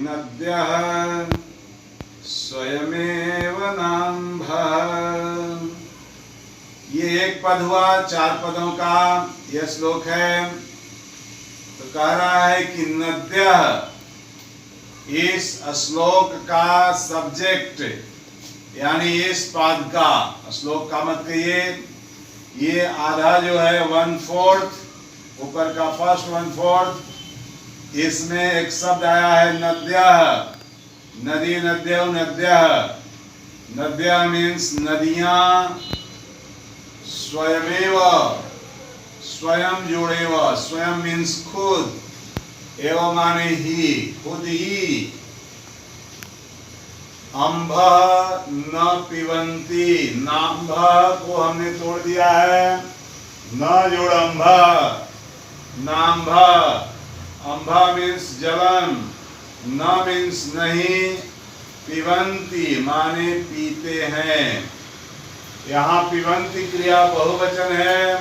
नद्यः स्वयमेव नाम्भः। ये एक पद हुआ, 4 पदों का यह श्लोक है। तो कह रहा है कि नद्यः, इस श्लोक का सब्जेक्ट यानी इस पाद का, श्लोक का मत कहिए, ये आधा जो है 1/4, ऊपर का फर्स्ट 1/4, इसमें एक शब्द आया है नद्यः, नदी, नद्यो, नद्यः। नद्यः मीन्स नदियां, स्वयमेव, स्वयं जुड़ेव, स्वयं मीन्स खुद, एवं माने ही, खुद ही। अम्भ न पिबंती, नाम्भ को हमने तोड़ दिया है, न जोड़ अम्भ, नाम्भ। अम्भ मीन्स जलन, न मीन्स नहीं, पिबंती माने पीते हैं। यहाँ पिबंती क्रिया बहुवचन है,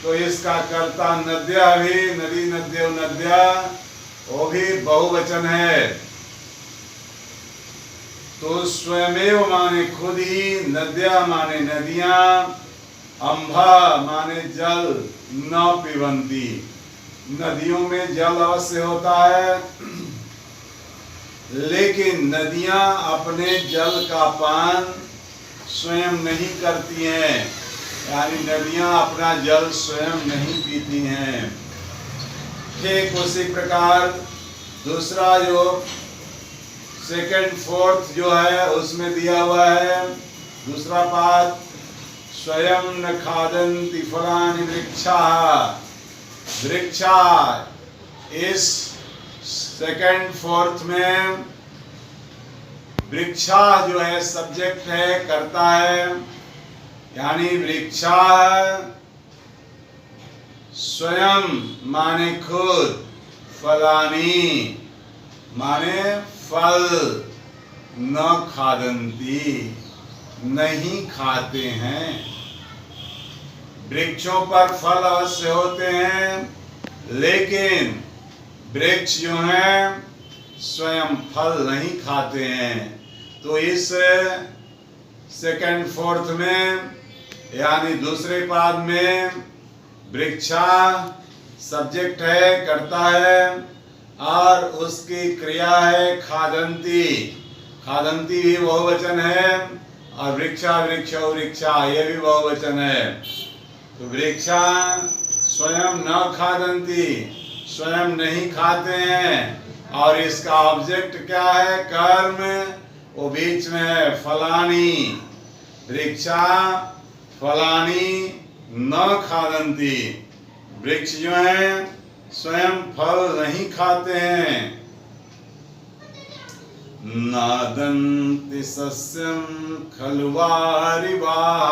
तो इसका कर्ता नद्या भी, नदी, नद्यो, नद्या, वो भी बहुवचन है। तो स्वयमेव माने खुद ही, नद्या माने नदियां, अम्भा माने जल, न पिबंती। नदियों में जल अवश्य होता है, लेकिन नदियां अपने जल का पान स्वयं नहीं करती हैं, यानी नदियां अपना जल स्वयं नहीं पीती हैं। ठीक उसी प्रकार दूसरा जो 2nd 4th जो है उसमें दिया हुआ है दूसरा पाद, स्वयं न खादन्ति फलानि वृक्षाः। वृक्षा इस 2nd 4th में वृक्षा जो है सब्जेक्ट है, करता है, यानी वृक्षा स्वयं माने खुद, फलानी माने फल, न खादन्ति नहीं खाते हैं। वृक्षों पर फल अवश्य होते हैं, लेकिन वृक्ष जो हैं स्वयं फल नहीं खाते हैं। तो इस 2nd 4th में यानी दूसरे पाद में वृक्षा सब्जेक्ट है, करता है, और उसकी क्रिया है खादन्ति। खादन्ति भी बहुवचन है, और वृक्षा, वृक्षो, वृक्षा ये भी बहुवचन है। तो वृक्षा स्वयं न खादन्ति, स्वयं नहीं खाते हैं, और इसका ऑब्जेक्ट क्या है, कर्म, वो बीच में है फलानी। वृक्षा फलानी न खादन्ति, वृक्ष जो है स्वयं फल नहीं खाते हैं। नादन्ति सस्यं खलु वारिवाः।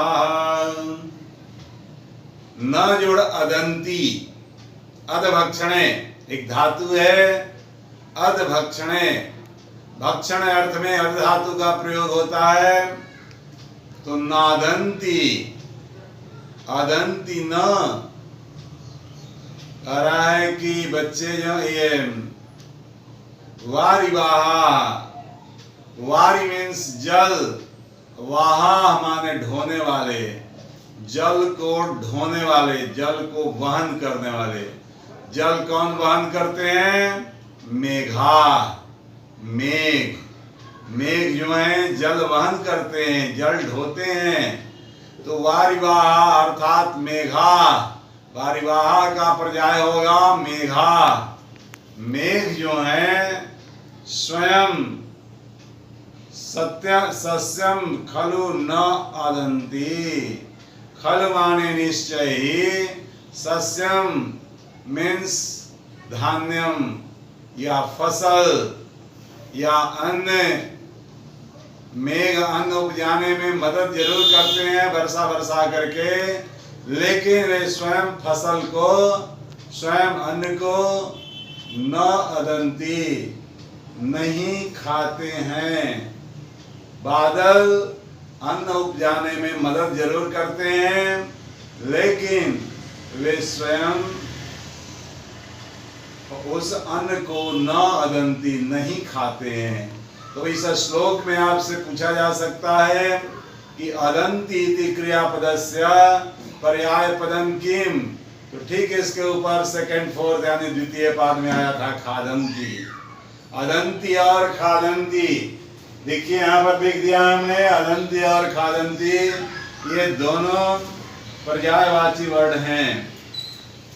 न जोड़ अदंती, अधभक्षणे एक धातु है, अधभक्षणे, भक्षण अर्थ में अर्ध धातु का प्रयोग होता है। तो नादंती, अदंती न, कह रहा है कि बच्चे जो ये वारिवाहा, वारी मीन्स जल, वाहा माने ढोने वाले, जल को ढोने वाले, जल को वहन करने वाले। जल कौन वहन करते हैं, मेघा, मेघ, मेघ जो है जल वहन करते हैं, जल ढोते हैं। तो वारिवाहा अर्थात मेघा, वारिवाहा का पर्याय होगा मेघा। मेघ जो है स्वयं सस्यम खलु न अदन्ति, खल माने निश्चय ही, सस्यम मीन्स धान्यम या फसल या अन्न। मेघ अन्न उपजाने में मदद जरूर करते हैं वर्षा वर्षा करके, लेकिन वे स्वयं फसल को, स्वयं अन्न को न अदंती नहीं खाते हैं। बादल अन्न उपजाने में मदद जरूर करते हैं, लेकिन वे स्वयं उस अन्न को न अदंती नहीं खाते हैं। तो इस श्लोक में आपसे पूछा जा सकता है कि अदंती इति क्रियापदस्य पर्याय पदम किम। तो ठीक इसके ऊपर सेकंड फोर्थ यानी द्वितीय पाद में आया था खादंती। अदंती और खादंती, देखिए यहाँ पर लिख दिया हमने, अदंती और खादंती ये दोनों पर्यायवाची वर्ड हैं।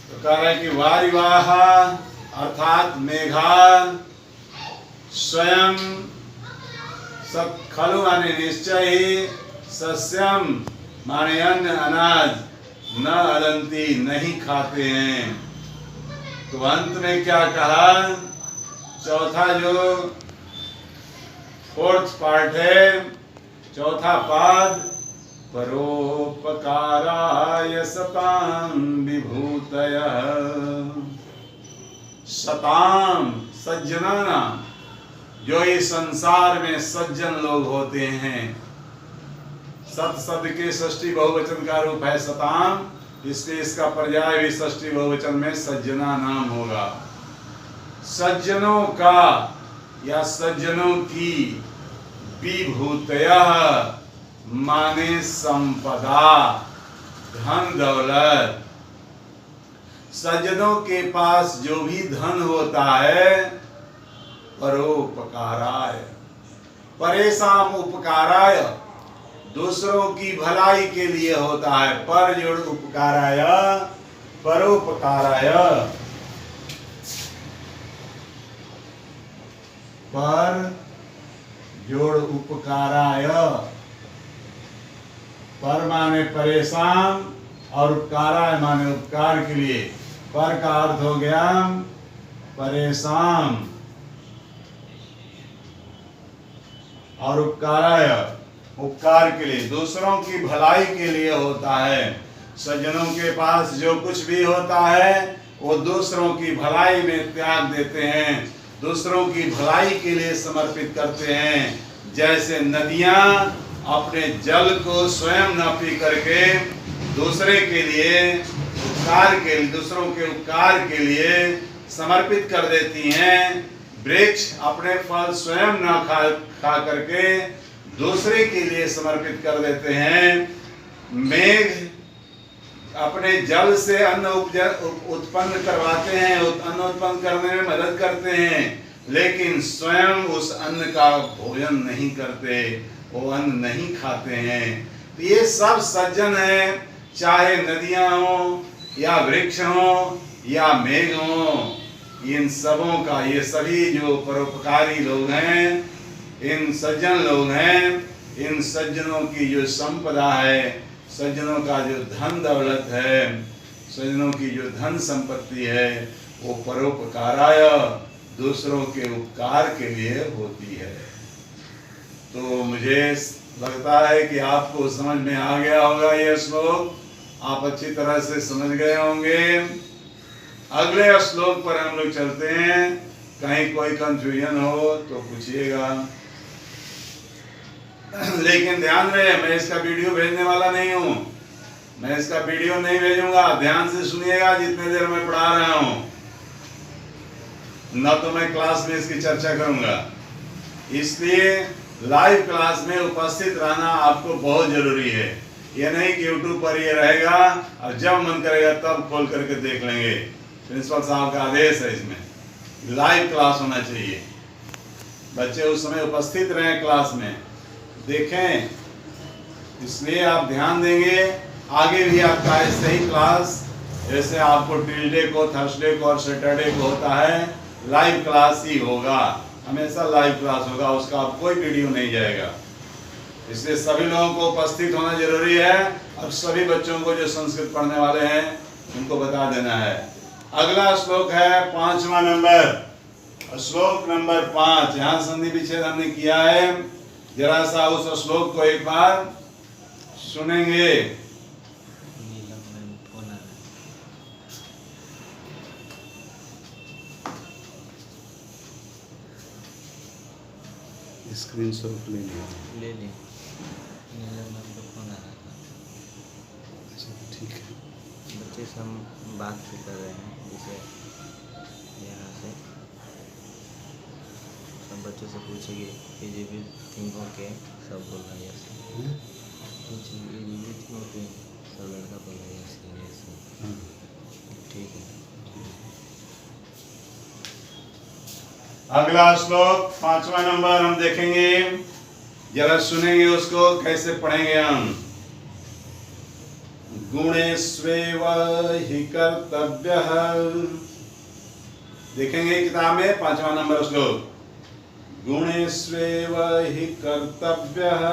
तो कह रहा है कि वारिवाह अर्थात मेघा स्वयं सब खलु माने निश्चय ही, सस्यम माने अन्न अनाज, न अदंती नहीं खाते हैं। तो अंत में क्या कहा, चौथा जो फोर्थ पार्ट है, चौथा पाद, परोपकाराय सताम विभूतयः। सताम सज्जनाना, जो इस संसार में सज्जन लोग होते हैं। सत शब्द के षष्ठी बहुवचन का रूप है सताम, इसलिए इसका पर्याय भी षष्ठी बहुवचन में सज्जना नाम होगा। सज्जनों का या सज्जनों की, विभूतयः माने संपदा, धन दौलत। सज्जनों के पास जो भी धन होता है, परोपकाराय, परेशान उपकाराय, दूसरों की भलाई के लिए होता है। पर जोड़ उपकाराय, परोपकाराय, पर जोड़ उपकाराय। पर माने परेशान और उपकाराय माने उपकार के लिए। पर का अर्थ हो गया परेशान और उपकाराय उपकार के लिए, दूसरों की भलाई के लिए होता है। सज्जनों के पास जो कुछ भी होता है वो दूसरों की भलाई में त्याग देते हैं, दूसरों की भलाई के लिए समर्पित करते हैं। जैसे नदियां अपने जल को स्वयं न पी करके दूसरे के लिए उपकार के लिए, दूसरों के उपकार के लिए समर्पित कर देती हैं। वृक्ष अपने फल स्वयं न खा करके दूसरे के लिए समर्पित कर देते हैं। मेघ अपने जल से अन्न उत्पन्न करवाते हैं, अन्न उत्पन्न करने में मदद करते हैं, लेकिन स्वयं उस अन्न का भोजन नहीं करते, वो अन्न नहीं खाते हैं। तो ये सब सज्जन हैं, चाहे नदियां हो या वृक्ष हो या मेघ हो, इन सबों का, ये सभी जो परोपकारी लोग हैं, इन सज्जन लोग हैं, इन सज्जनों की जो संपदा है, सज्जनों का जो धन दौलत है, सज्जनों की जो धन संपत्ति है, वो परोपकाराय, दूसरों के उपकार के लिए होती है। तो मुझे लगता है कि आपको समझ में आ गया होगा यह श्लोक, आप अच्छी तरह से समझ गए होंगे। अगले श्लोक पर हम लोग चलते हैं, कहीं कोई कंफ्यूजन हो तो पूछिएगा। लेकिन ध्यान रहे, मैं इसका वीडियो भेजने वाला नहीं हूँ, मैं इसका वीडियो नहीं भेजूंगा। ध्यान से सुनिएगा जितने देर मैं पढ़ा रहा हूँ, न तो मैं क्लास में इसकी चर्चा करूंगा। इसलिए लाइव क्लास में उपस्थित रहना आपको बहुत जरूरी है। ये नहीं कि यूट्यूब पर ये रहेगा और जब मन करेगा तब खोल करके देख लेंगे। प्रिंसिपल साहब का आदेश है, इसमें लाइव क्लास होना चाहिए। बच्चे उस समय उपस्थित रहें क्लास में, देखें। इसलिए आप ध्यान देंगे, आगे भी आपका ऐसे ही क्लास, जैसे आपको ट्यूसडे को, थर्सडे को और सैटरडे को होता है, लाइव क्लास ही होगा, हमेशा लाइव क्लास होगा, उसका आप कोई वीडियो नहीं जाएगा। इसलिए सभी लोगों को उपस्थित होना जरूरी है। और सभी बच्चों को जो संस्कृत पढ़ने वाले हैं उनको बता देना है। अगला श्लोक है 5वां नंबर, श्लोक नंबर 5। यहाँ संधि विच्छेद हमने किया है, जरा सा उस श्लोक को एक बार सुनेंगे। स्क्रीनशॉट ले ले। फोन आ रहा था। अच्छा ठीक है। बच्चे सब बात भी कर रहे हैं, जैसे यहाँ बच्चों से पूछेंगे पीजीबी थिंक ओके, सब बोल रहा है ऐसे। पूछेंगे पीजीबी थिंक ओके, सब लड़का बोल रहा है ऐसे। ठीक है। अगला श्लोक 5वां नंबर हम देखेंगे, जरा सुनेंगे उसको, कैसे पढ़ेंगे हम। गुणेष्वेव हि कर्तव्यः, देखेंगे किताब में 5वां नंबर श्लोक। गुणेष्वेव हि कर्तव्यः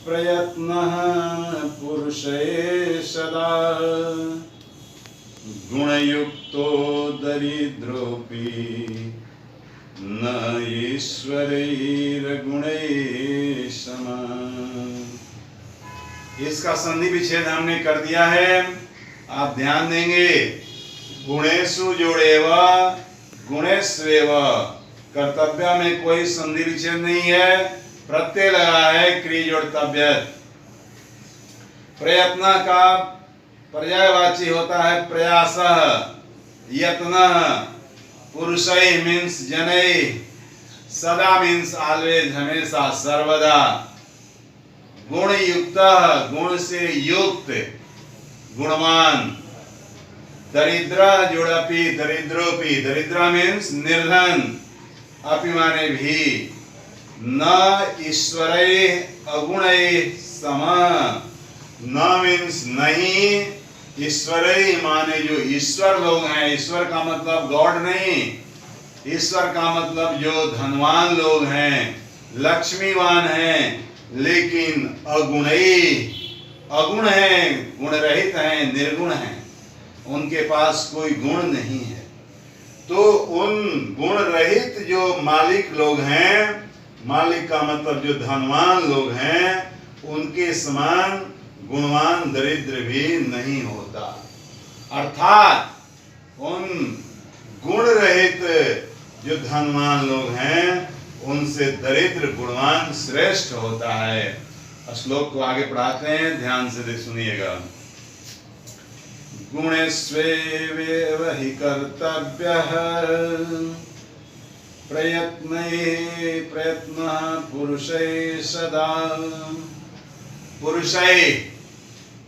प्रयत्नः पुरुषे सदा, गुणयुक्तो दरिद्रोऽपि न ईश्वरैर्गुणैः समः। इसका संधि विच्छेद हमने कर दिया है, आप ध्यान देंगे। गुणेषु जोड़ेव गुणेष्वेव, कर्तव्य में कोई संधि विच्छेद नहीं है, प्रत्यय लगा है, क्रिया जोड़तव्य। प्रयत्न का पर्यायवाची होता है प्रयास, यत्न। पुरुषै मीन्स जनै, सदा मीन्स ऑलवेज, हमेशा, सर्वदा। गुण युक्त, गुण से युक्त, गुणवान। दरिद्र जोड़पी, दरिद्रोपी, दरिद्र मीन्स निर्धन, अपि माने भी। न ईश्वरै अगुणै सम, न मीन्स नहीं, ईश्वरै माने जो ईश्वर लोग हैं। ईश्वर का मतलब गॉड नहीं, ईश्वर का मतलब जो धनवान लोग हैं, लक्ष्मीवान हैं, लेकिन अगुणई, अगुण हैं, गुण रहित हैं, निर्गुण हैं, उनके पास कोई गुण नहीं है। तो उन गुण रहित जो मालिक लोग हैं, मालिक का मतलब जो धनवान लोग हैं, उनके समान गुणवान दरिद्र भी नहीं होता। अर्थात उन गुण रहित जो धनवान लोग हैं, उनसे दरिद्र गुणवान श्रेष्ठ होता है। श्लोक को आगे पढ़ाते हैं, ध्यान से सुनिएगा। गुणेष्वेव हि कर्तव्यः प्रयत्नः पुरुषै सदा। पुरुषै,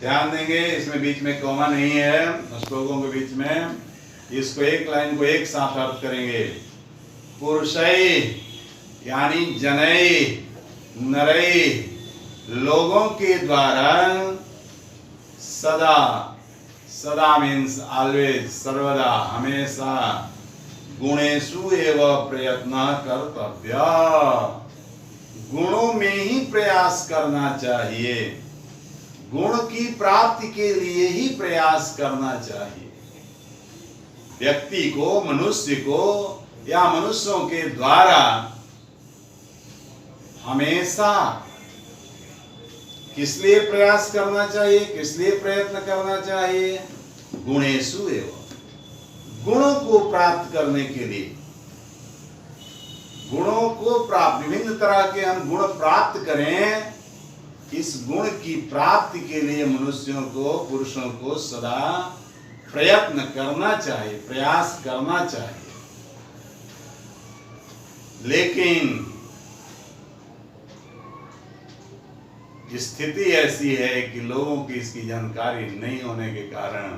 ध्यान देंगे, इसमें बीच में कॉमा नहीं है, श्लोकों के बीच में। इसको एक लाइन को एक साथ अर्थ करेंगे। पुरुषै यानी जनै, नरै, लोगों के द्वारा। सदा, सदा मीन्स ऑलवेज, सर्वदा, हमेशा। गुणेषु एव प्रयत्न कर्तव्य, गुणों में ही प्रयास करना चाहिए, गुण की प्राप्ति के लिए ही प्रयास करना चाहिए। व्यक्ति को, मनुष्य को या मनुष्यों के द्वारा हमेशा किस लिए प्रयास करना चाहिए, किस लिए प्रयत्न करना चाहिए? गुणेषु एव, गुणों को प्राप्त करने के लिए। गुणों को प्राप्त, विभिन्न तरह के हम गुण प्राप्त करें, इस गुण की प्राप्ति के लिए मनुष्यों को, पुरुषों को सदा प्रयत्न करना चाहिए, प्रयास करना चाहिए। लेकिन स्थिति ऐसी है कि लोगों की इसकी जानकारी नहीं होने के कारण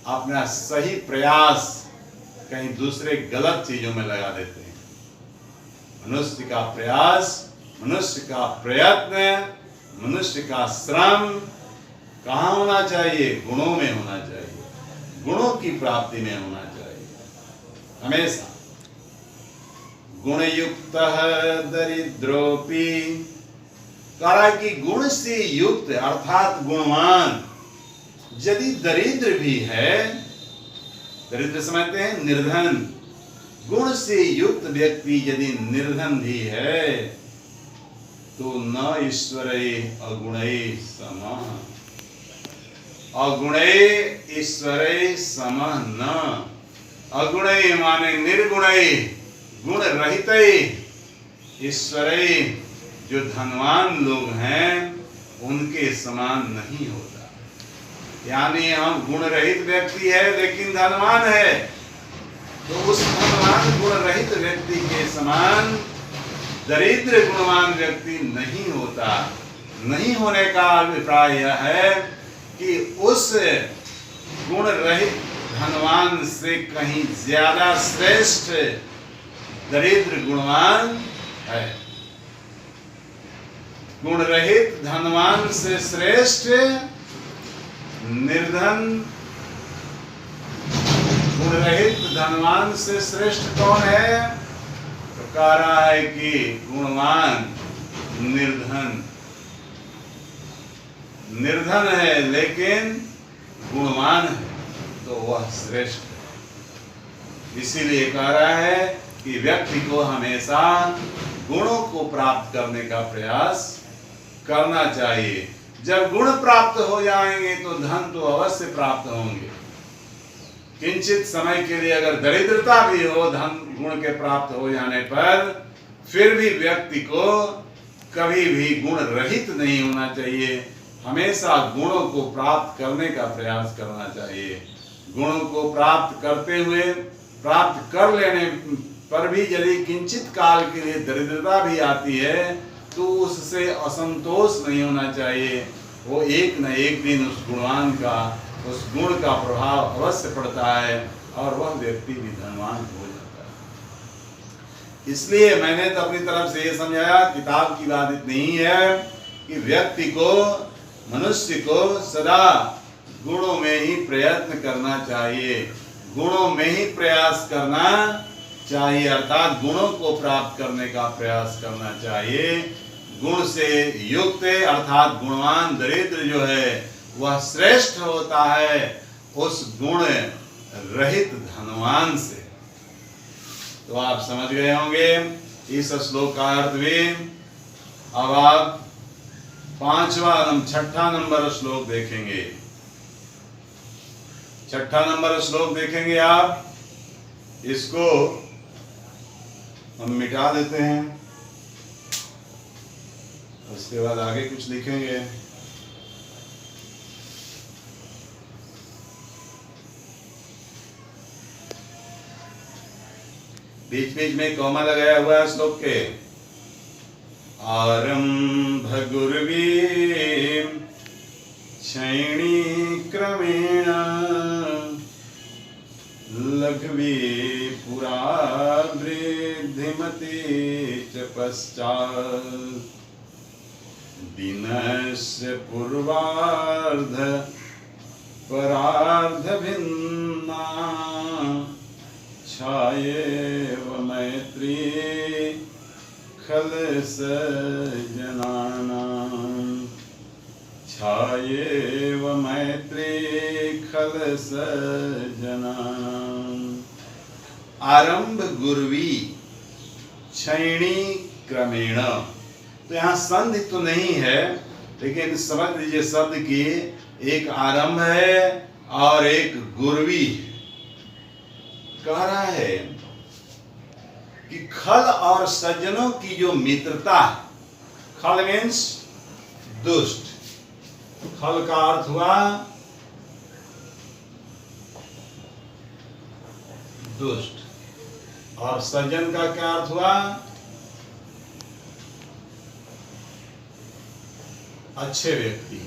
अपना सही प्रयास कहीं दूसरे गलत चीजों में लगा देते हैं। मनुष्य का प्रयास, मनुष्य का प्रयत्न, मनुष्य का श्रम कहाँ होना चाहिए? गुणों में होना चाहिए, गुणों की प्राप्ति में होना चाहिए हमेशा। गुणयुक्त दरिद्रोपी, कहा कि गुण से युक्त अर्थात गुणवान यदि दरिद्र भी है, दरिद्र समझते हैं निर्धन, गुण से युक्त व्यक्ति यदि निर्धन भी है तो न ईश्वरै अगुणै समः, अगुणै ईश्वरै समः न। अगुणै माने निर्गुणै, गुण रहितै, ईश्वरै जो धनवान लोग हैं उनके समान नहीं होता। यानी हम गुण रहित व्यक्ति है लेकिन धनवान है, तो उस धनवान गुण रहित व्यक्ति के समान दरिद्र गुणवान व्यक्ति नहीं होता। नहीं होने का अभिप्राय यह है कि उस गुण रहित धनवान से कहीं ज्यादा श्रेष्ठ दरिद्र गुणवान है। गुण रहित धनवान से श्रेष्ठ निर्धन, गुण रहित धनवान से श्रेष्ठ कौन है? तो कह रहा है कि गुणवान निर्धन, निर्धन है लेकिन गुणवान है तो वह श्रेष्ठ है। इसीलिए कह रहा है कि व्यक्ति को हमेशा गुणों को प्राप्त करने का प्रयास करना चाहिए। जब गुण प्राप्त हो जाएंगे तो धन तो अवश्य प्राप्त होंगे। किंचित समय के लिए अगर दरिद्रता भी हो, धन गुण के प्राप्त हो जाने पर फिर भी व्यक्ति को कभी भी गुण रहित नहीं होना चाहिए। हमेशा गुणों को प्राप्त करने का प्रयास करना चाहिए। गुणों को प्राप्त करते हुए, प्राप्त कर लेने पर भी यदि किंचित काल के लिए दरिद्रता भी आती है तो उससे असंतोष नहीं होना चाहिए। वो एक न एक दिन उस गुणवान का, उस गुण का प्रभाव अवश्य पड़ता है और वह व्यक्ति भी धनवान हो जाता है। इसलिए मैंने तो अपनी तरफ से ये समझाया, किताब की बात इतनी ही है कि व्यक्ति को, मनुष्य को सदा गुणों में ही प्रयत्न करना चाहिए, गुणों में ही प्रयास करना चाहिए, अर्थात गुणों को प्राप्त करने का प्रयास करना चाहिए। गुण से युक्त अर्थात गुणवान दरिद्र जो है वह श्रेष्ठ होता है उस गुण रहित धनवान से। तो आप समझ गए होंगे इस श्लोक का अर्थ भी। अब आप छठा नंबर श्लोक देखेंगे। छठा नंबर श्लोक देखेंगे आप। इसको हम मिटा देते हैं, उसके बाद आगे कुछ लिखेंगे। बीच बीच में कॉमा लगाया हुआ है श्लोक के। आरंभ गुर्वी क्षैणी क्रमेण लघ्वी पुरा वृद्धिमती च पश्चात् दिनस्य पूर्वार्ध परार्ध भिन्ना छायेव मैत्री खल सजनानां, छायेव मैत्री खल सजनानां। आरंभ गुर्वी क्षैणी क्रमेण। तो यहाँ संधि तो नहीं है, लेकिन समझ लीजिए शब्द की एक आरंभ है और एक गुर्वी। कह रहा है कि खल और सज्जनों की जो मित्रता, खल मीन्स दुष्ट, खल का अर्थ हुआ दुष्ट और सज्जन का क्या अर्थ हुआ? अच्छे व्यक्ति।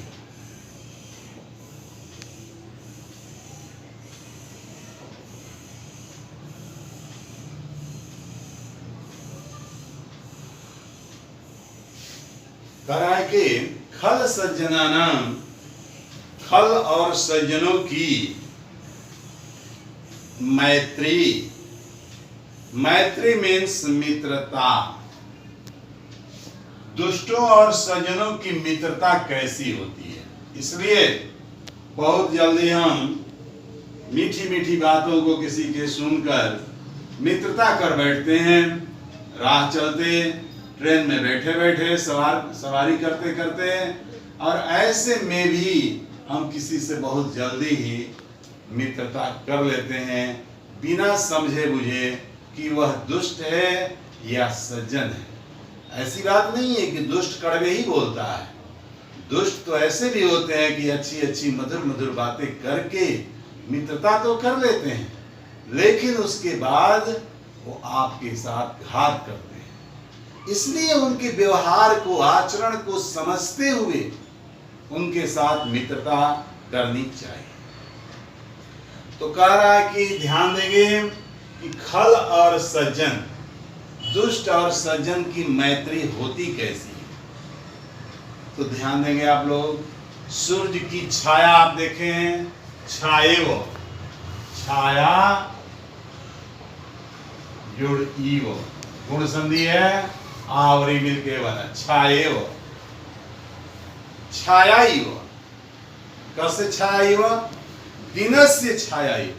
कह रहा है कि खल सज्जनानां, खल और सज्जनों की मैत्री। मैत्री मीन्स मित्रता। दुष्टों और सज्जनों की मित्रता कैसी होती है, इसलिए बहुत जल्दी हम मीठी मीठी बातों को किसी के सुनकर मित्रता कर बैठते हैं। राह चलते, ट्रेन में बैठे बैठे, सवारी करते करते, और ऐसे में भी हम किसी से बहुत जल्दी ही मित्रता कर लेते हैं बिना समझे बुझे कि वह दुष्ट है या सज्जन है। ऐसी बात नहीं है कि दुष्ट कड़वे ही बोलता है। दुष्ट तो ऐसे भी होते हैं कि अच्छी अच्छी मधुर मधुर बातें करके मित्रता तो कर लेते हैं, लेकिन उसके बाद वो आपके साथ घात करते हैं। इसलिए उनके व्यवहार को, आचरण को समझते हुए उनके साथ मित्रता करनी चाहिए। तो कह रहा है कि ध्यान देंगे कि खल और सज्जन, दुष्ट और सज्जन की मैत्री होती कैसी है। तो ध्यान देंगे आप लोग, सूर्य की छाया आप देखें, छाए वो, छाया जुड़ ईवो, गुण संधि है, आवरी मिलके बना छाए वो, छाया ही वो। कैसे छाया ही वो? दिनस्य छाया ही,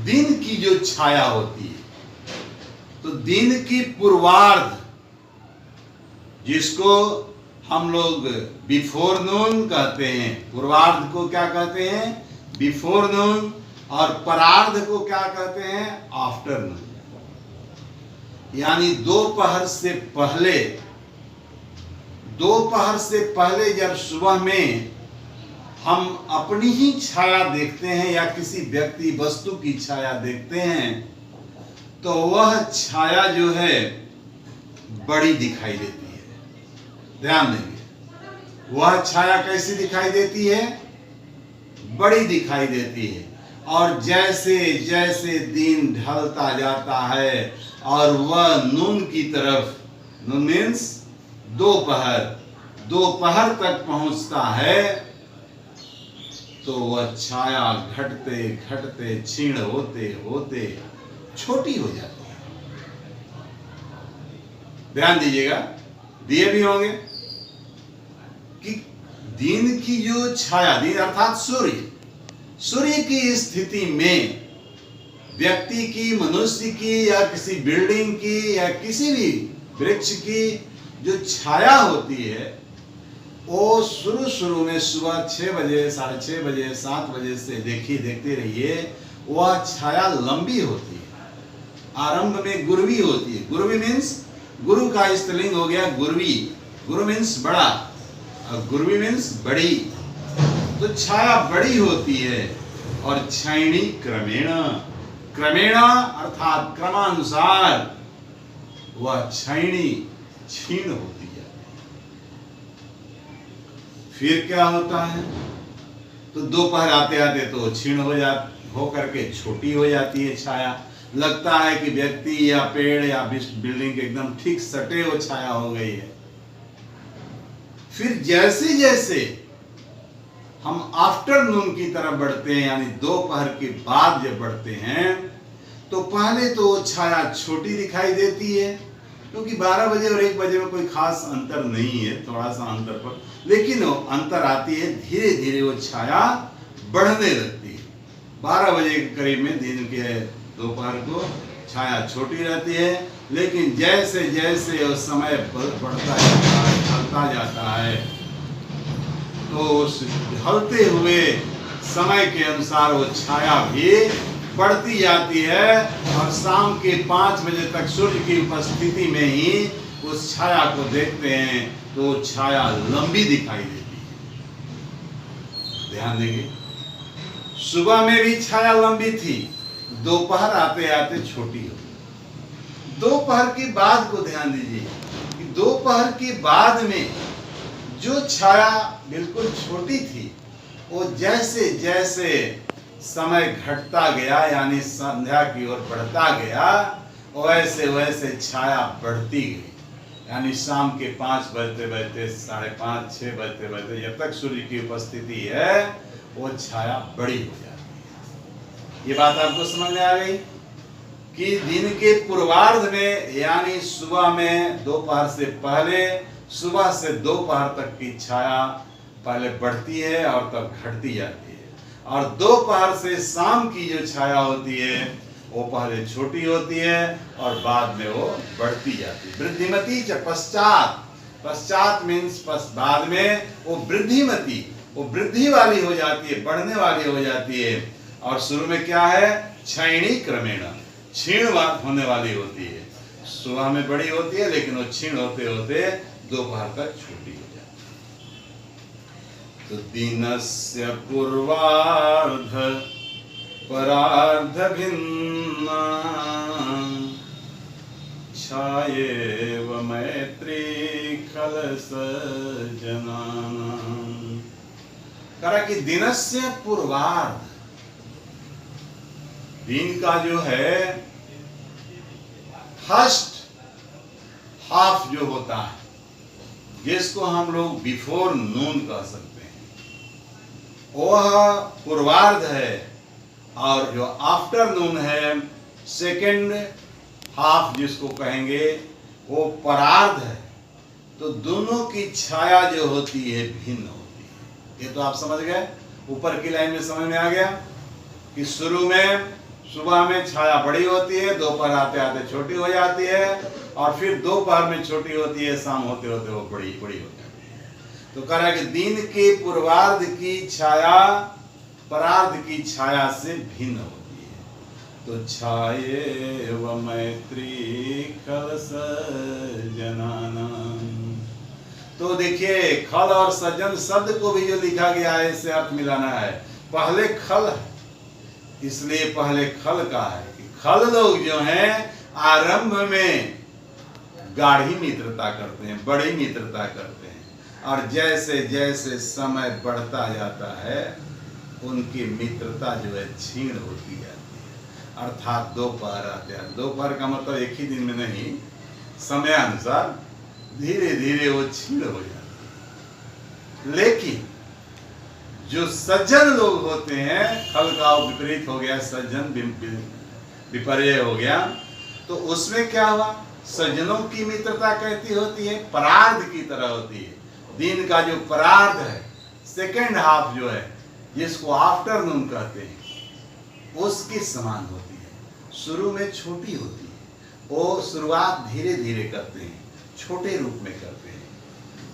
दिन की जो छाया होती है। तो दिन की पूर्वार्ध, जिसको हम लोग बिफोर नून कहते हैं, पूर्वार्ध को क्या कहते हैं? बिफोर नून। और परार्ध को क्या कहते हैं? आफ्टर नून। यानी दोपहर से पहले, दोपहर से पहले जब सुबह में हम अपनी ही छाया देखते हैं या किसी व्यक्ति वस्तु की छाया देखते हैं, तो वह छाया जो है बड़ी दिखाई देती है। ध्यान देंगे, वह छाया कैसी दिखाई देती है? बड़ी दिखाई देती है। और जैसे जैसे दिन ढलता जाता है और वह नून की तरफ, नून मीन्स दोपहर, दोपहर तक पहुंचता है, तो वह छाया घटते घटते क्षीण होते होते छोटी हो जाती है। ध्यान दीजिएगा, दिए भी होंगे कि दिन की जो छाया, दिन अर्थात सूर्य, सूर्य की स्थिति में व्यक्ति की, मनुष्य की या किसी बिल्डिंग की या किसी भी वृक्ष की जो छाया होती है, वो शुरू में सुबह 6 बजे, 6:30 बजे, 7 बजे से देखते रहिए, वह छाया लंबी होती है। आरंभ में गुरवी होती है। गुरवी मीन्स, गुरु का स्त्रीलिंग हो गया गुरवी। गुरु मीन्स बड़ा और गुरवी मीन्स बड़ी। तो छाया बड़ी होती है। और क्षैणी क्रमेण, क्रमेण अर्थात क्रमानुसार वह क्षैणी क्षीण होती है। फिर क्या होता है? तो दोपहर आते आते तो क्षीण हो करके छोटी हो जाती है छाया। लगता है कि व्यक्ति या पेड़ या बिल्डिंग के एकदम ठीक सटे वो छाया हो गई है। फिर जैसे जैसे हम आफ्टरनून की तरफ बढ़ते हैं, यानी दोपहर के बाद जब बढ़ते हैं, तो पहले तो छाया छोटी दिखाई देती है, क्योंकि 12 बजे और 1 बजे में कोई खास अंतर नहीं है, थोड़ा सा अंतर पर, लेकिन वो अंतर आती है, धीरे धीरे वो छाया बढ़ने लगती है। 12 बजे के करीब में दिन के दोपहर को छाया छोटी रहती है, लेकिन जैसे जैसे वो समय बढ़ता जाता है, ढलता जाता है, तो उस ढलते हुए समय के अनुसार वो छाया भी बढ़ती जाती है। और शाम के 5 बजे तक सूर्य की उपस्थिति में ही उस छाया को देखते हैं, तो छाया लंबी दिखाई देती है। ध्यान देंगे, सुबह में भी छाया लंबी थी, दोपहर आते आते छोटी हो। दोपहर के बाद को ध्यान दीजिए कि दोपहर के बाद में जो छाया बिल्कुल छोटी थी, वो जैसे जैसे समय घटता गया, यानी संध्या की ओर बढ़ता गया, वैसे वैसे छाया बढ़ती गई। यानी शाम के 5 बजते बजते, 5:30, 6 बजते बजते, जब तक सूर्य की उपस्थिति है, वो छाया बड़ी हो जाती है। ये बात आपको समझ में आ गई कि दिन के पूर्वार्ध में, यानी सुबह में, दोपहर से पहले, सुबह से दोपहर तक की छाया पहले बढ़ती है और तब घटती जाती है। और दोपहर से शाम की जो छाया होती है, वो पहले छोटी होती है और बाद में वो बढ़ती जाती है। वृद्धिमती च पश्चात, पश्चात मीन्स बाद में वो वृद्धिमती, वो वृद्धि वाली हो जाती है, बढ़ने वाली हो जाती है। और शुरू में क्या है? क्षैणी क्रमेण, क्षीण होने वाली होती है। सुबह में बड़ी होती है, लेकिन वो क्षीण होते होते दोपहर तक छोटी हो जाती है। तो दिनस्य पूर्वार्ध परार्ध भिन्ना छायेव मैत्री खल सजनानां। करा कि दिनस्य पूर्वार्ध, दिन का जो है फर्स्ट हाफ जो होता है, जिसको हम लोग बिफोर नून कह सकते हैं, वह पूर्वार्ध है। और जो आफ्टरनून है, सेकेंड हाफ जिसको कहेंगे, वो परार्ध है। तो दोनों की छाया जो होती है भिन्न होती है। ये तो आप समझ गए, ऊपर की लाइन में समझ में आ गया कि शुरू में सुबह में छाया बड़ी होती है, दोपहर आते आते छोटी हो जाती है, और फिर दोपहर में छोटी होती है, शाम होते होते वो बड़ी बड़ी हो जाती है। तो कह रहा है कि दिन के पूर्वार्ध की छाया परार्ध की छाया से भिन्न होती है। तो छाये व मैत्री खल सजनानां। तो देखिए, खल और सज्जन शब्द को भी जो लिखा गया है, इससे अर्थ मिलाना है। पहले खल है, इसलिए पहले खल का है कि खल लोग जो हैं आरंभ में गाढ़ी मित्रता करते हैं, बड़ी मित्रता करते हैं, और जैसे जैसे समय बढ़ता जाता है उनकी मित्रता जो है क्षीण होती जाती है। अर्थात दोपहर आते हैं, दोपहर का मतलब एक ही दिन में नहीं, समयानुसार धीरे धीरे वो क्षीण हो जाती है। लेकिन जो सज्जन लोग होते हैं, खल का विपरीत हो गया, सज्जन विपर्य हो गया, तो उसमें क्या हुआ? सज्जनों की मित्रता कैसी होती है? परार्ध की तरह होती है। दिन का जो परार्ध है, सेकेंड हाफ जो है, जिसको आफ्टरनून कहते हैं, उसके समान होती है। शुरू में छोटी होती है, वो शुरुआत धीरे धीरे करते हैं, छोटे रूप में करते हैं,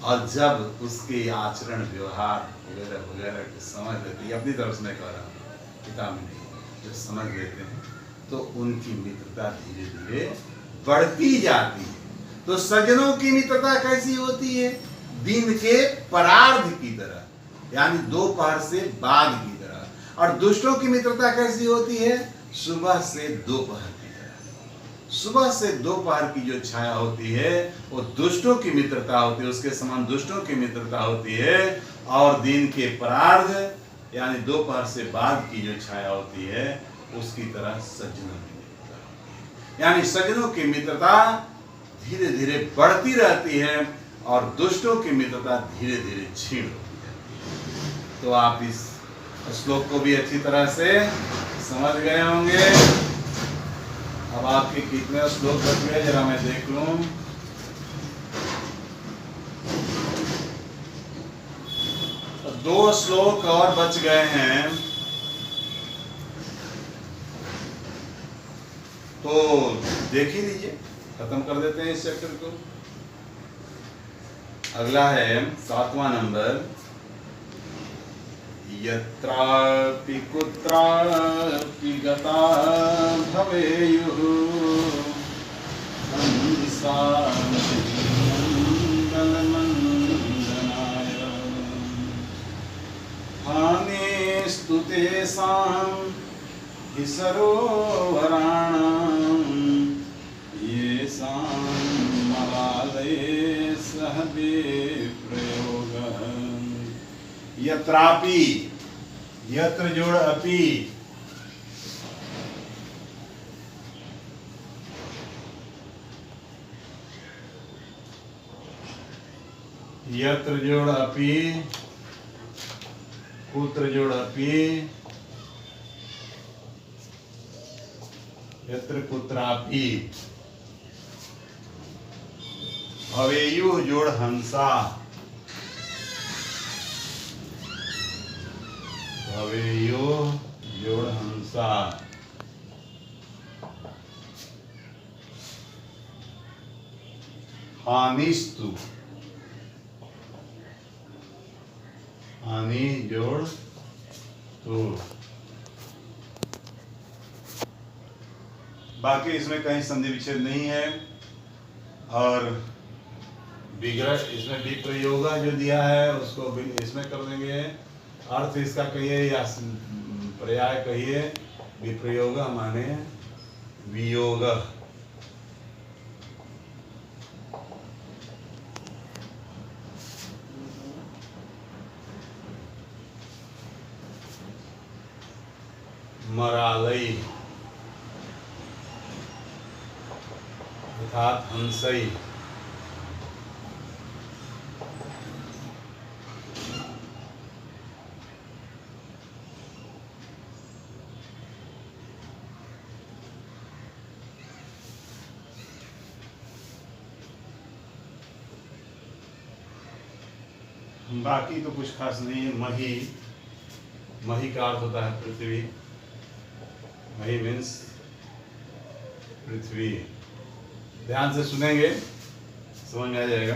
और जब उसके आचरण व्यवहार वगैरह वगैरह की समझ लेते हैं, अपनी तरफ से मैं कह रहा हूँ, किताब में नहीं, जब समझ लेते हैं तो उनकी मित्रता धीरे धीरे बढ़ती जाती है। तो सज्जनों की मित्रता कैसी होती है? दिन के परार्ध की तरह, यानी दोपहर से बाद की तरह। और दुष्टों की मित्रता कैसी होती है? सुबह से दोपहर की तरह। सुबह से दोपहर की जो छाया होती है वो दुष्टों की मित्रता होती है, उसके समान दुष्टों की मित्रता होती है। और दिन के परार्ध यानी दोपहर से बाद की जो छाया होती है उसकी तरह सज्जनों की मित्रता होती है। यानी सज्जनों की मित्रता धीरे धीरे बढ़ती रहती है और दुष्टों की मित्रता धीरे धीरे क्षीण होती है। तो आप इस श्लोक को भी अच्छी तरह से समझ गए होंगे। अब आपके कितने श्लोक बच गए जरा मैं देख लूं। तो 2 श्लोक और बच गए हैं। तो देख ही लीजिए, खत्म कर देते हैं इस चैप्टर को। अगला है 7वां नंबर। यत्रापि कुत्रापि गता भवेयुः मंगलमंदनाय हानिस्तु तेषां हि सरोवराणां येषां मलालये सह विप्रयोगः। यत्रापि, यत्र जोड़ अपि, यत्र जोड़ अपि, कुत्र जोड़ अपि, यत्र कुत्रापि, भवेयुः जोड़ हंसा, भवेयुः जोड़ हंसा, हानिस्तु, हानि जोड़ तो। बाकी इसमें कहीं संधि विच्छेद नहीं है। और विग्रह इसमें विप्रयोग जो दिया है उसको भी इसमें कर देंगे। अर्थ इसका कहिए या पर्याय कहिए, विप्रयोग माने वियोग। मरालय अर्थात हंसई। बाकी तो कुछ खास नहीं है। मही, मही का अर्थ होता है पृथ्वी। मही मीन्स पृथ्वी। ध्यान से सुनेंगे, समझ में आ जाएगा।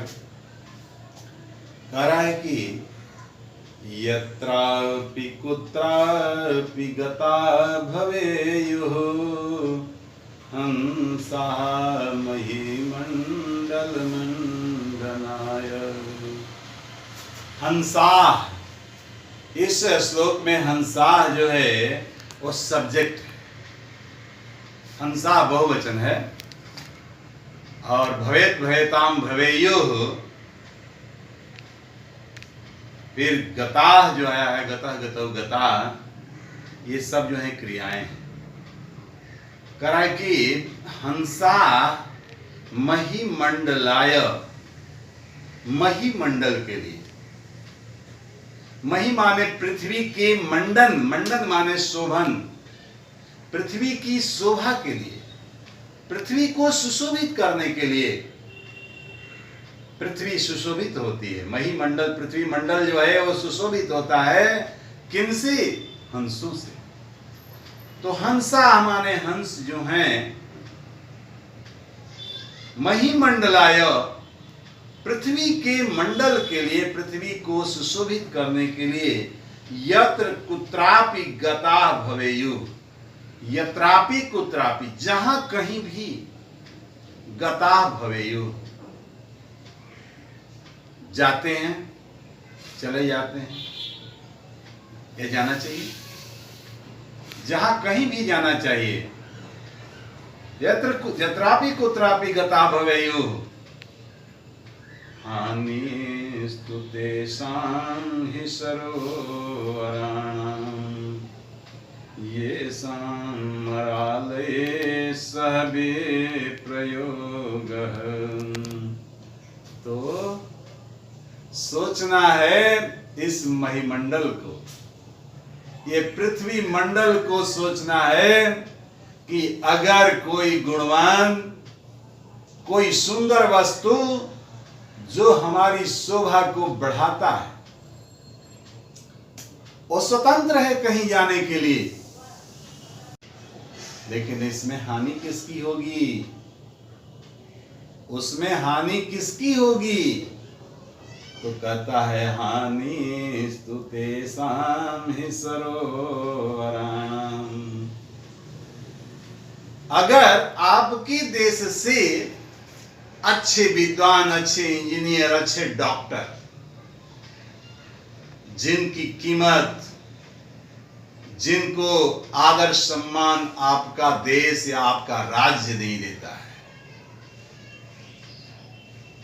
कह रहा है कि यत्रापि कुत्रापि गता भवेयुः हंसा महीमण्डल मंडनाय। हंसा, इस श्लोक में हंसा जो है वो सब्जेक्ट है। हंसा बहुवचन है और भवेत भवेताम भवेयुः, फिर गता जो आया है, गतः गतौ गता, ये सब जो है क्रियाएं हैं। करा कि हंसा महीमंडलाय, महीमंडल के लिए। मही माने पृथ्वी के मंडन, मंडन माने शोभन, पृथ्वी की शोभा के लिए, पृथ्वी को सुशोभित करने के लिए। पृथ्वी सुशोभित होती है, महीमंडल, पृथ्वी मंडल जो है वो सुशोभित होता है किनसे? हंसों से। तो हंसा माने हंस जो हैं, महीमंडलाय, पृथ्वी के मंडल के लिए, पृथ्वी को सुशोभित करने के लिए। यत्र कुत्रापि गता भवेयु, यत्रापि कुत्रापि, जहां कहीं भी, गता भवेयु, जाते हैं, चले जाते हैं, ये जाना चाहिए, जहां कहीं भी जाना चाहिए। यत्रापि कुत्रापि गता भवेयु हानिस्तु तेषां हि सरोवराणां येषां मरालये सह विप्रयोगः। तो सोचना है इस महीमंडल को, ये पृथ्वी मंडल को सोचना है कि अगर कोई गुणवान, कोई सुंदर वस्तु जो हमारी शोभा को बढ़ाता है, वो स्वतंत्र है कहीं जाने के लिए, लेकिन इसमें हानि किसकी होगी? उसमें हानि किसकी होगी? तो कहता है हानि स्तु तेषां हि सरोवराणां। अगर आपके देश से अच्छे विद्वान, अच्छे इंजीनियर, अच्छे डॉक्टर, जिनकी कीमत, जिनको आदर सम्मान आपका देश या आपका राज्य नहीं देता है,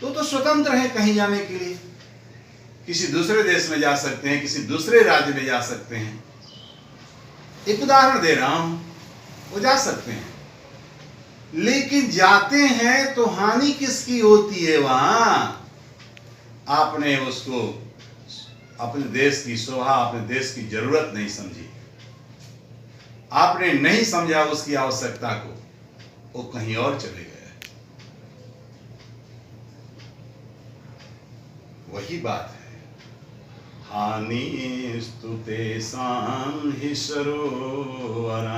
तो स्वतंत्र है कहीं जाने के लिए। किसी दूसरे देश में जा सकते हैं, किसी दूसरे राज्य में जा सकते हैं। एक उदाहरण दे रहा हूं, वो जा सकते हैं, लेकिन जाते हैं तो हानि किसकी होती है? वहां आपने उसको, अपने देश की शोभा, अपने देश की जरूरत नहीं समझी, आपने नहीं समझा उसकी आवश्यकता को, वो कहीं और चले गए। वही बात है, हानिस्तु तेषां हि सरोवराणां।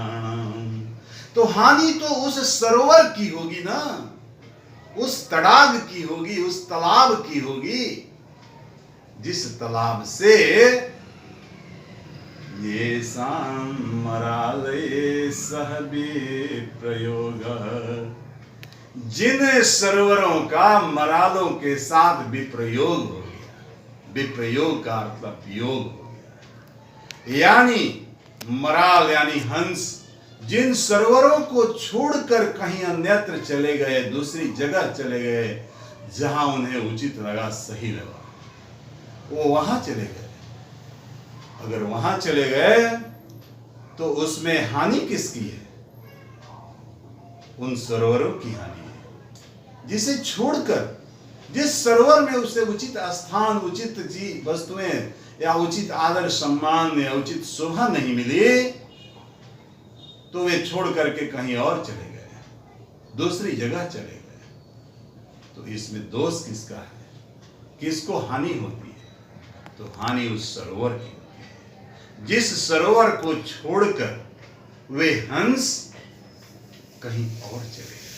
तो हानि तो उस सरोवर की होगी ना, उस तड़ाग की होगी, उस तालाब की होगी, जिस तालाब से येषां मरालये सह विप्रयोगः, जिन सरोवरों का मरालों के साथ विप्रयोग हो गया। विप्रयोग का मतलब योग हो गया, यानी मराल यानी हंस जिन सरोवरों को छोड़कर कहीं अन्यत्र चले गए, दूसरी जगह चले गए, जहां उन्हें उचित लगा, सही लगा, वो वहां चले गए। अगर वहां चले गए तो उसमें हानि किसकी है? उन सरोवरों की हानि है। जिसे छोड़कर, जिस सरोवर में उसे उचित स्थान, उचित वस्तुएं या उचित आदर सम्मान या उचित शोभा नहीं मिली, तो वे छोड़ करके कहीं और चले गए, दूसरी जगह चले गए। तो इसमें दोष किसका है? किसको हानि होती है? तो हानि उस सरोवर की होती है। जिस सरोवर को छोड़कर वे हंस कहीं और चले गए,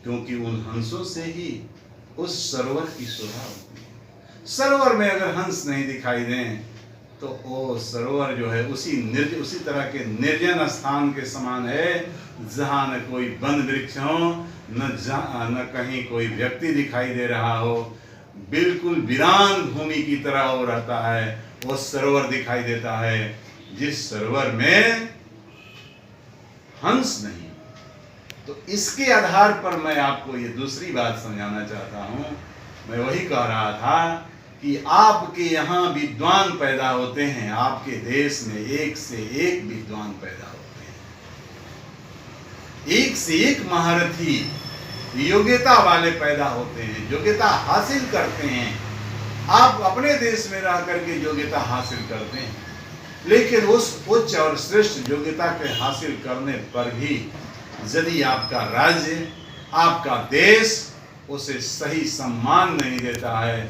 क्योंकि उन हंसों से ही उस सरोवर की शोभा होती है। सरोवर में अगर हंस नहीं दिखाई दें तो वो सरोवर जो है उसी तरह के निर्जन स्थान के समान है, जहाँ न कोई वन वृक्ष हो, न कहीं कोई व्यक्ति दिखाई दे रहा हो, बिल्कुल वीरान भूमि की तरह हो रहता है। वो सरोवर दिखाई देता है जिस सरोवर में हंस नहीं। तो इसके आधार पर मैं आपको ये दूसरी बात समझाना चाहता हूँ। मैं वही कह रहा था कि आपके यहाँ विद्वान पैदा होते हैं, आपके देश में एक से एक विद्वान पैदा होते हैं, एक से एक महारथी योग्यता वाले पैदा होते हैं, योग्यता हासिल करते हैं। आप अपने देश में रह करके योग्यता हासिल करते हैं, लेकिन उस उच्च और श्रेष्ठ योग्यता के हासिल करने पर भी यदि आपका राज्य, आपका देश उसे सही सम्मान नहीं देता है,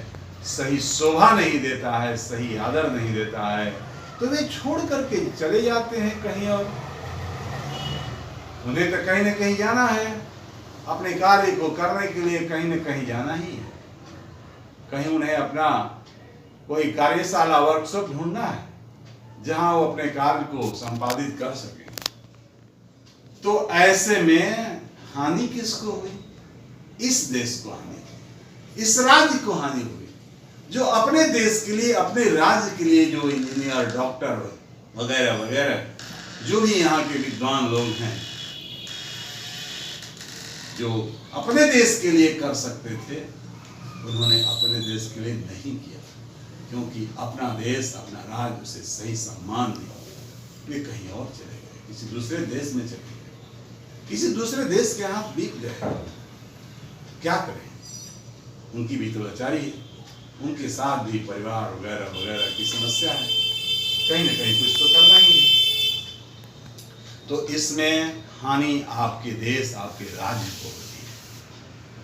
सही शोभा नहीं देता है, सही आदर नहीं देता है, तो वे छोड़ करके चले जाते हैं कहीं और। उन्हें तो कहीं न कहीं जाना है, अपने कार्य को करने के लिए कहीं न कहीं जाना ही है। कहीं उन्हें अपना कोई कार्यशाला, वर्कशॉप ढूंढना है जहां वो अपने कार्य को संपादित कर सके। तो ऐसे में हानि किसको हुई? इस देश को हानि हुई, इस राज्य को हानि हुई। जो अपने देश के लिए, अपने राज्य के लिए जो इंजीनियर, डॉक्टर वगैरह वगैरह जो भी यहाँ के विद्वान लोग हैं, जो अपने देश के लिए कर सकते थे, उन्होंने अपने देश के लिए नहीं किया, क्योंकि अपना देश, अपना राज्य उसे सही सम्मान नहीं। वे कहीं और चले गए, किसी दूसरे देश में चले गए, किसी दूसरे देश के हाथ बिक गए। क्या करें? उनकी भी तो लाचारी है, उनके साथ भी परिवार वगैरह वगैरह की समस्या है, कहीं ना कहीं कुछ तो करना ही है। तो इसमें हानि आपके देश, आपके राज्य को होती है।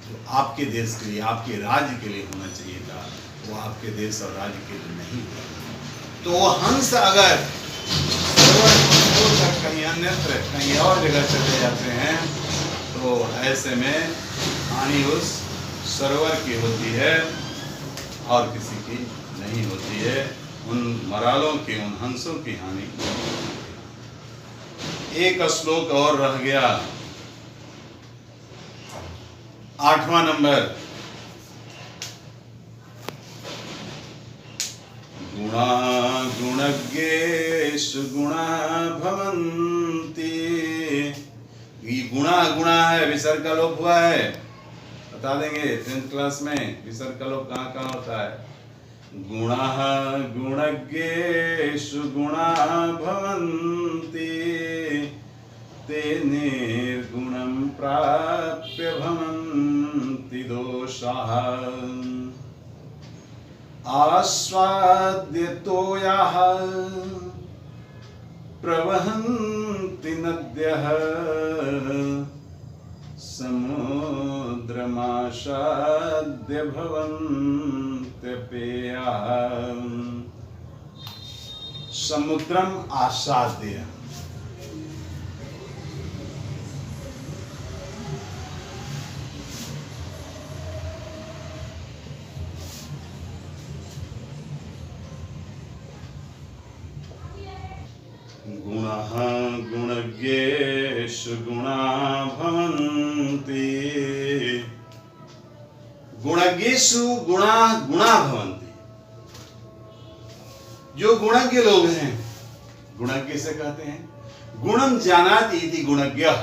जो आपके देश के लिए, आपके राज्य के लिए होना चाहिए था, वो आपके देश और राज्य के लिए नहीं हुआ। तो वो हंस अगर कहीं अन्यत्र, कहीं और जगह चले जाते हैं, तो ऐसे में हानि उस सरोवर की होती है और किसी की नहीं होती है। उन मरालों की, उन हंसों की हानि। एक श्लोक और रह गया, 8वां नंबर। गुणा गुणज्ञेषु गुणा भवन्ति। ये गुणा गुणा है, विसर्ग का लोप हुआ है, बता देंगे 10th क्लास में विसर्ग का लोप कहाँ कहाँ होता है। गुणः गुणज्ञेषु गुणा भवन्ति, ते निर्गुणं प्राप्य भवन्ति दोषाः। आस्वाद्यतो यः प्रवहन्ति नद्यः, समुद्रमासाद्य भवन्त्यपेयाः। समुद्रम आसाद्य, गुणः गुणज्ञेषु गुणा भवन्ति। गुणज्ञेषु गुणा गुणा भवन्ति। जो गुणज्ञ लोग हैं, गुणज्ञ से कहते हैं गुणम जानाति इति गुणज्ञः,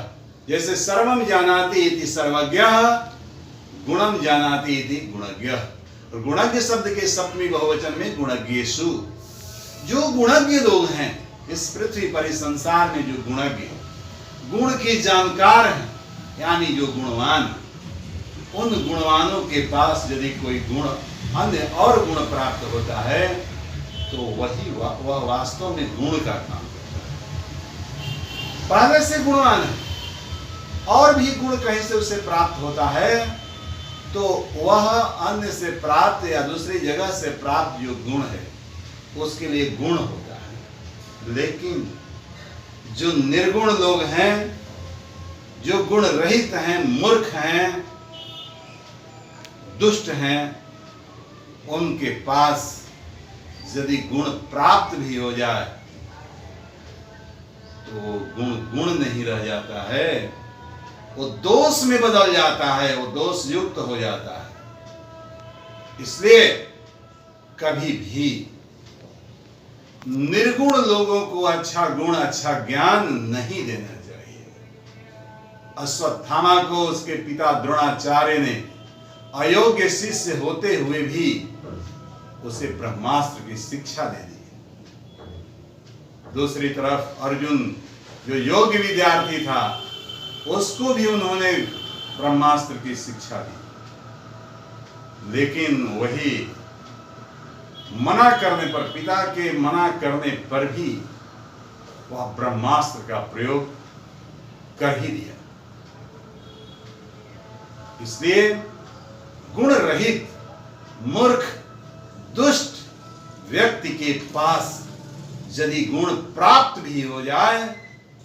जैसे सर्वम जानाति इति सर्वज्ञः, गुणम जानाति इति गुणज्ञः। और गुणज्ञ शब्द के सप्तमी बहुवचन में गुणज्ञेषु, जो गुणज्ञ लोग हैं इस पृथ्वी पर, इस संसार में जो गुणज्ञ, गुण के जानकार हैं, यानी जो गुणवान, उन गुणवानों के पास यदि कोई गुण अन्य और गुण प्राप्त होता है तो वह वास्तव में गुण का काम करता है। पहले से गुणवान है और भी गुण कहीं से उसे प्राप्त होता है तो वह अन्य से प्राप्त या दूसरी जगह से प्राप्त जो गुण है उसके लिए गुण होता है। लेकिन जो निर्गुण लोग हैं, जो गुण रहित हैं, मूर्ख हैं, दुष्ट हैं, उनके पास यदि गुण प्राप्त भी हो जाए तो गुण गुण नहीं रह जाता है, वो दोष में बदल जाता है, वो दोष युक्त हो जाता है। इसलिए कभी भी निर्गुण लोगों को अच्छा गुण, अच्छा ज्ञान नहीं देना चाहिए। अश्वत्थामा को उसके पिता द्रोणाचार्य ने अयोग्य शिष्य होते हुए भी उसे ब्रह्मास्त्र की शिक्षा दे दी। दूसरी तरफ अर्जुन जो योग्य विद्यार्थी था उसको भी उन्होंने ब्रह्मास्त्र की शिक्षा दी, लेकिन वही मना करने पर, पिता के मना करने पर भी वह ब्रह्मास्त्र का प्रयोग कर ही दिया। इसलिए गुण रहित, मूर्ख, दुष्ट व्यक्ति के पास यदि गुण प्राप्त भी हो जाए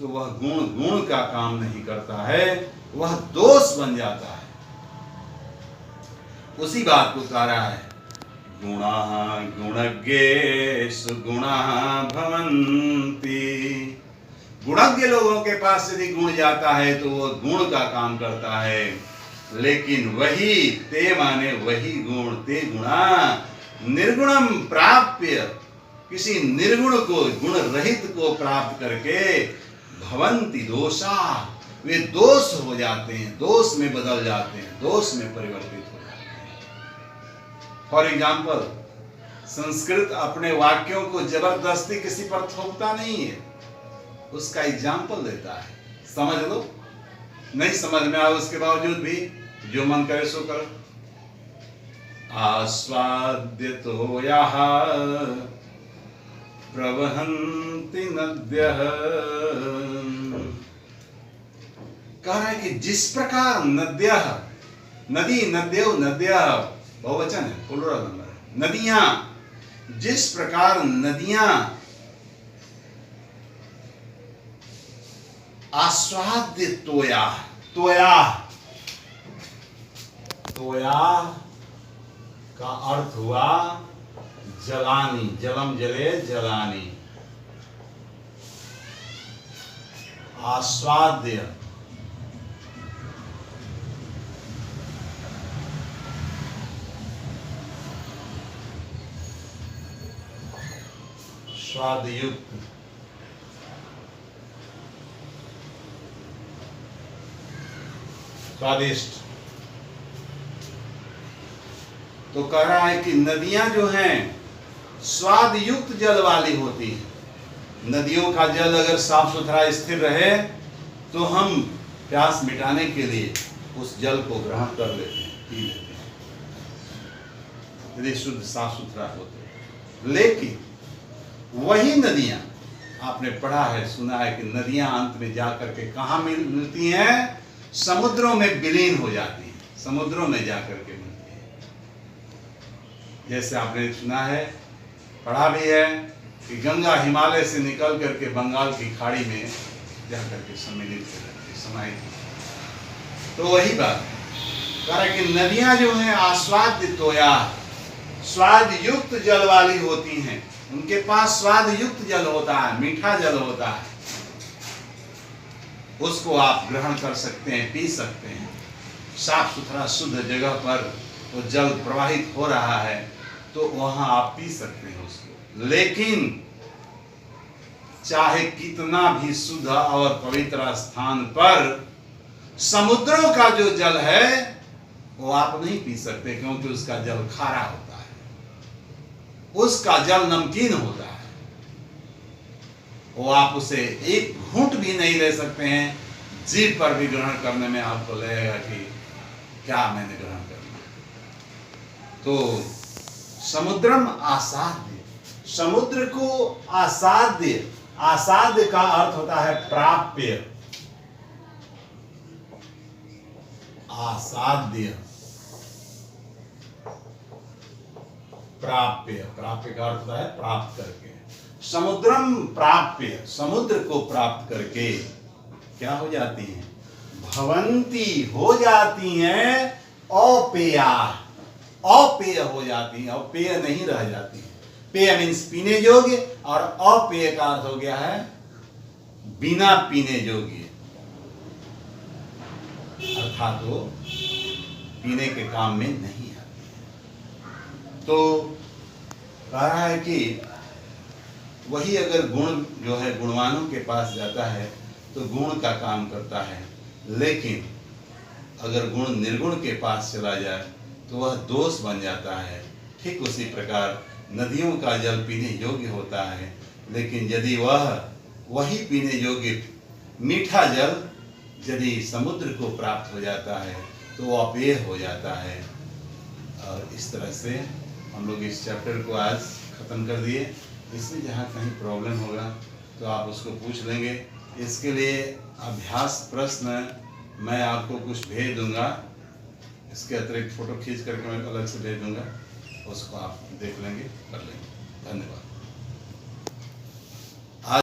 तो वह गुण गुण का काम नहीं करता है, वह दोष बन जाता है। उसी बात को कह रहा है, गुणाः गुणज्ञेषु गुणाः भवन्ति। गुणज्ञ लोगों के पास यदि गुण जाता है तो वह गुण का काम करता है, लेकिन वही ते माने वही गुण, ते गुणा निर्गुणम प्राप्य, किसी निर्गुण को, गुण रहित को प्राप्त करके भवन्ति दोषा, वे दोष हो जाते हैं, दोष में बदल जाते हैं, दोष में परिवर्तित हो जाते हैं। फॉर एग्जाम्पल, संस्कृत अपने वाक्यों को जबरदस्ती किसी पर थोपता नहीं है, उसका एग्जाम्पल देता है। समझ लो, नहीं समझ में आए उसके बावजूद भी जो मन करे सो करो। आस्वाद्यतो यः प्रवहन्ति नद्यः, कह रहा है कि जिस प्रकार नद्यः, नदी, नद्यो, नद्यः बहुवचन है, प्लुरल नंबर है, नदियां, जिस प्रकार नदियां आस्वाद्य तोया, तोया, तोया का अर्थ हुआ जलानी, जलम जले जलानी, आस्वाद्य स्वाद युक्त, स्वादिष्ट। तो कह रहा है कि नदियां जो हैं स्वाद युक्त जल वाली होती हैं। नदियों का जल अगर साफ सुथरा स्थिर रहे तो हम प्यास मिटाने के लिए उस जल को ग्रहण कर लेते हैं, पी लेते हैं, यदि शुद्ध साफ सुथरा होते। लेकिन वही नदियां, आपने पढ़ा है, सुना है कि नदियां अंत में जाकर के कहाँ मिलती हैं? समुद्रों में विलीन हो जाती हैं, समुद्रों में जाकर के मिलती हैं। जैसे आपने सुना है, पढ़ा भी है कि गंगा हिमालय से निकल करके बंगाल की खाड़ी में जाकर के सम्मिलित हो जाती है, समाहित होती। तो वही बात कह रहा कि नदियां जो हैं आस्वाद्य तोया, स्वाद युक्त जल वाली होती हैं, उनके पास स्वाद युक्त जल होता है, मीठा जल होता है, उसको आप ग्रहण कर सकते हैं, पी सकते हैं। साफ सुथरा शुद्ध जगह पर वो जल प्रवाहित हो रहा है तो वहां आप पी सकते हैं उसको। लेकिन चाहे कितना भी शुद्ध और पवित्र स्थान पर समुद्रों का जो जल है वो आप नहीं पी सकते, क्योंकि उसका जल खारा होता है, उसका जल नमकीन होता है। वो आप उसे एक घूंट भी नहीं ले सकते हैं। जीभ पर भी ग्रहण करने में आपको लगेगा कि क्या मैंने ग्रहण करना। तो समुद्रम आसाद्य, समुद्र को आसाद्य, आसाद्य का अर्थ होता है प्राप्य। आसाद्य, प्राप्य, प्राप्य का अर्थ होता है प्राप्त करके। समुद्रम प्राप्य, समुद्र को प्राप्त करके क्या हो जाती हैं? भवंती, हो जाती हैं अपेया, अपेय हो जाती हैं, अपेय नहीं रह जाती हैं। पेय मीन्स पीने योग्य, और अपेय का अर्थ हो गया है बिना पीने योग्य, अर्थात वो पीने के काम में नहीं आती है। तो कह रहा है कि वही अगर गुण जो है गुणवानों के पास जाता है तो गुण का काम करता है, लेकिन अगर गुण निर्गुण के पास चला जाए तो वह दोष बन जाता है। ठीक उसी प्रकार नदियों का जल पीने योग्य होता है, लेकिन यदि वही पीने योग्य मीठा जल यदि समुद्र को प्राप्त हो जाता है तो वो अपेय हो जाता है। और इस तरह से हम लोग इस चैप्टर को आज ख़त्म कर दिए। इसमें जहाँ कहीं प्रॉब्लम होगा तो आप उसको पूछ लेंगे। इसके लिए अभ्यास प्रश्न मैं आपको कुछ भेज दूंगा, इसके अतिरिक्त फ़ोटो खींच करके मैं अलग से भेज दूंगा, उसको आप देख लेंगे, कर लेंगे। धन्यवाद।